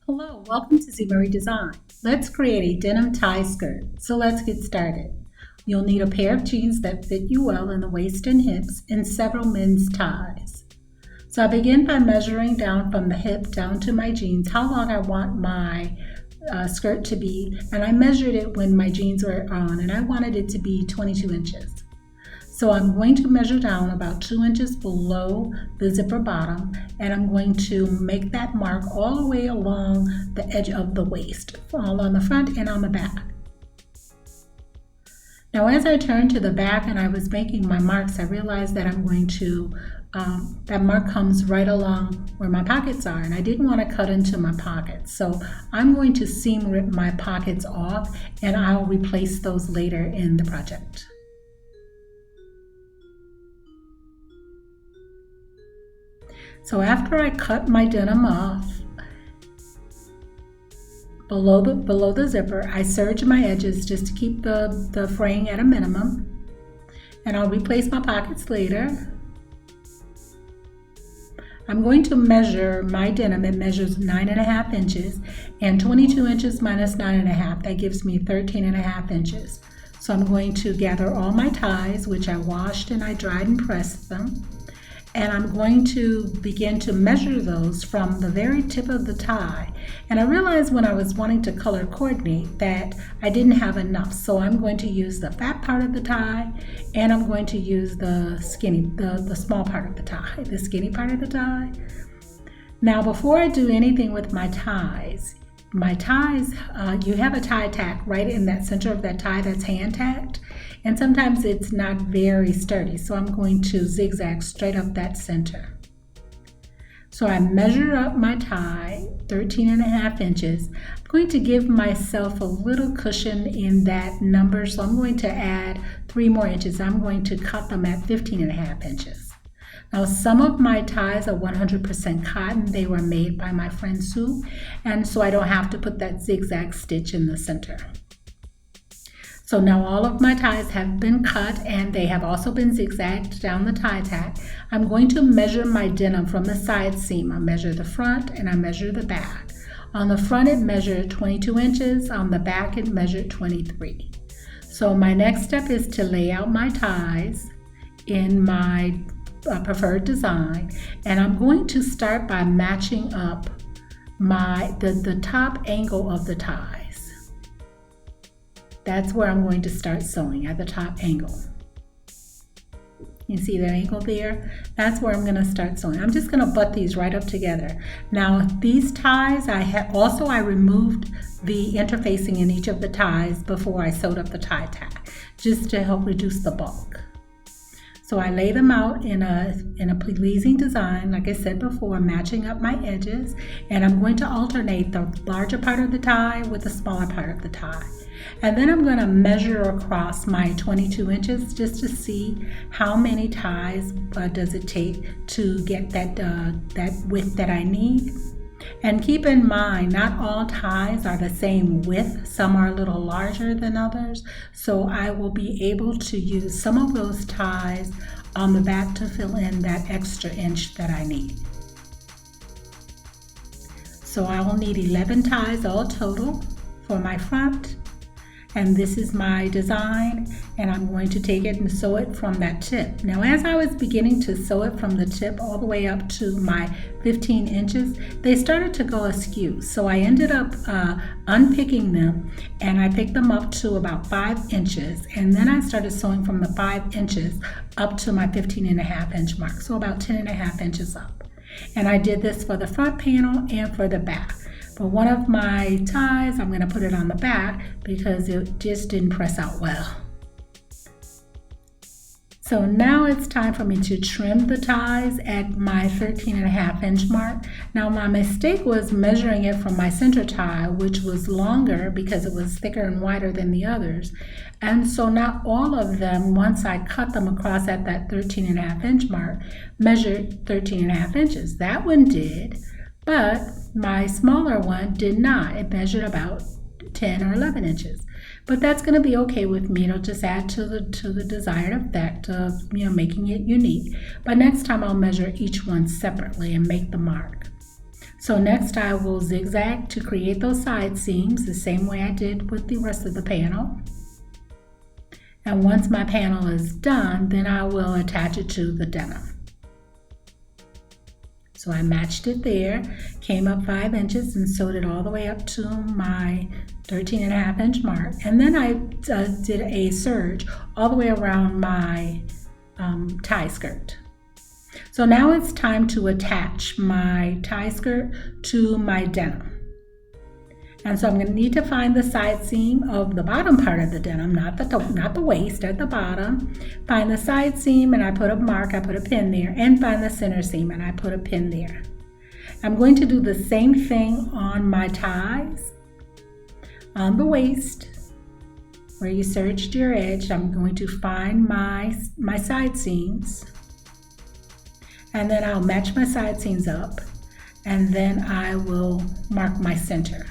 Hello, welcome to Z Marie Design. Let's create a denim tie skirt. So let's get started. You'll need a pair of jeans that fit you well in the waist and hips and several men's ties. So I begin by measuring down from the hip down to my jeans how long I want my skirt to be, and I measured it when my jeans were on, and I wanted it to be 22 inches. So I'm going to measure down about 2 inches below the zipper bottom, and I'm going to make that mark all the way along the edge of the waist, all on the front and on the back. Now as I turned to the back and I was making my marks, I realized that I'm going to, that mark comes right along where my pockets are, and I didn't want to cut into my pockets. So I'm going to seam rip my pockets off, and I'll replace those later in the project. So after I cut my denim off below the zipper, I serge my edges just to keep the fraying at a minimum, and I'll replace my pockets later. I'm going to measure my denim. It measures 9.5 inches, and 22 inches minus 9.5, that gives me 13.5 inches. So I'm going to gather all my ties, which I washed and I dried and pressed them. And I'm going to begin to measure those from the very tip of the tie. And I realized when I was wanting to color coordinate that I didn't have enough. So I'm going to use the fat part of the tie, and I'm going to use the small part of the tie, the skinny part of the tie. Now before I do anything with my ties, you have a tie tack right in that center of that tie that's hand tacked, and sometimes it's not very sturdy, so I'm going to zigzag straight up that center. So I measure up my tie 13.5 inches. I'm going to give myself a little cushion in that number, so I'm going to add 3 more inches. I'm going to cut them at 15.5 inches. Now some of my ties are 100% cotton. They were made by my friend Sue, and so I don't have to put that zigzag stitch in the center. So now all of my ties have been cut, and they have also been zigzagged down the tie tack. I'm going to measure my denim from the side seam. I measure the front and I measure the back. On the front it measured 22 inches, on the back it measured 23. So my next step is to lay out my ties in my preferred design, and I'm going to start by matching up the top angle of the ties. That's where I'm going to start sewing, at the top angle. You see that angle there? That's where I'm going to start sewing. I'm just going to butt these right up together. Now these ties, I removed the interfacing in each of the ties before I sewed up the tie tack, just to help reduce the bulk. So I lay them out in a pleasing design, like I said before, matching up my edges, and I'm going to alternate the larger part of the tie with the smaller part of the tie. And then I'm going to measure across my 22 inches just to see how many ties does it take to get that width that I need. And keep in mind, not all ties are the same width. Some are a little larger than others. So I will be able to use some of those ties on the back to fill in that extra inch that I need. So I will need 11 ties all total for my front. And this is my design, and I'm going to take it and sew it from that tip. Now as I was beginning to sew it from the tip all the way up to my 15 inches, they started to go askew. So I ended up unpicking them, and I picked them up to about 5 inches, and then I started sewing from the 5 inches up to my 15.5 inch mark, so about 10.5 inches up. And I did this for the front panel and for the back. For one of my ties, I'm going to put it on the back because it just didn't press out well. So now it's time for me to trim the ties at my 13.5 inch mark. Now my mistake was measuring it from my center tie, which was longer because it was thicker and wider than the others. And so not all of them, once I cut them across at that 13.5 inch mark, measured 13.5 inches. That one did. But my smaller one did not. It measured about 10 or 11 inches. But that's going to be okay with me. It'll just add to the desired effect of making it unique. But next time I'll measure each one separately and make the mark. So next I will zigzag to create those side seams the same way I did with the rest of the panel. And once my panel is done, then I will attach it to the denim. So I matched it there, came up 5 inches and sewed it all the way up to my 13.5 inch mark. And then I did a serge all the way around my tie skirt. So now it's time to attach my tie skirt to my denim. And so I'm going to need to find the side seam of the bottom part of the denim, not the waist, at the bottom. Find the side seam and I put a mark, I put a pin there, and find the center seam and I put a pin there. I'm going to do the same thing on my ties. On the waist, where you serged your edge, I'm going to find my side seams. And then I'll match my side seams up, and then I will mark my center.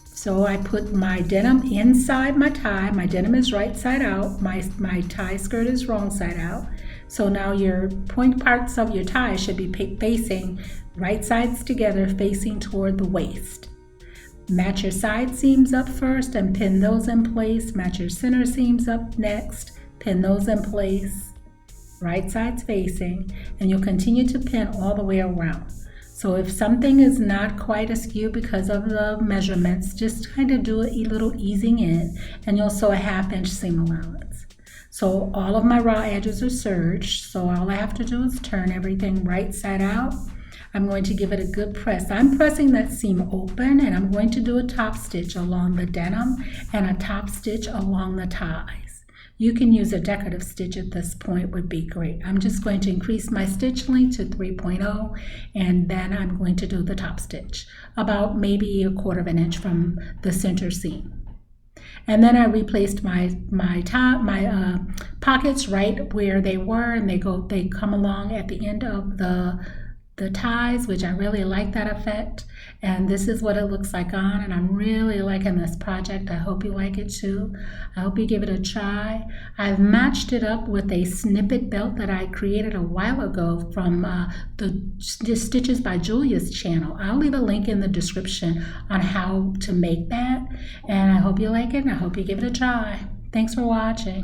So I put my denim inside my tie. My denim is right side out. My tie skirt is wrong side out. So now your point parts of your tie should be facing right sides together, facing toward the waist. Match your side seams up first and pin those in place. Match your center seams up next, pin those in place, right sides facing, and you'll continue to pin all the way around. So if something is not quite askew because of the measurements, just kind of do a little easing in and you'll sew a 1/2 inch seam allowance. So all of my raw edges are serged, so all I have to do is turn everything right side out. I'm going to give it a good press. I'm pressing that seam open and I'm going to do a top stitch along the denim and a top stitch along the ties. You can use a decorative stitch at this point, would be great. I'm just going to increase my stitch length to 3.0 and then I'm going to do the top stitch about maybe 1/4 inch from the center seam. And then I replaced my pockets right where they were, and they come along at the end of the ties, which I really like that effect. And this is what it looks like on, and I'm really liking this project. I hope you like it too. I hope you give it a try. I've matched it up with a snippet belt that I created a while ago from the Stitches by Julia's channel. I'll leave a link in the description on how to make that, and I hope you like it, and I hope you give it a try. Thanks for watching.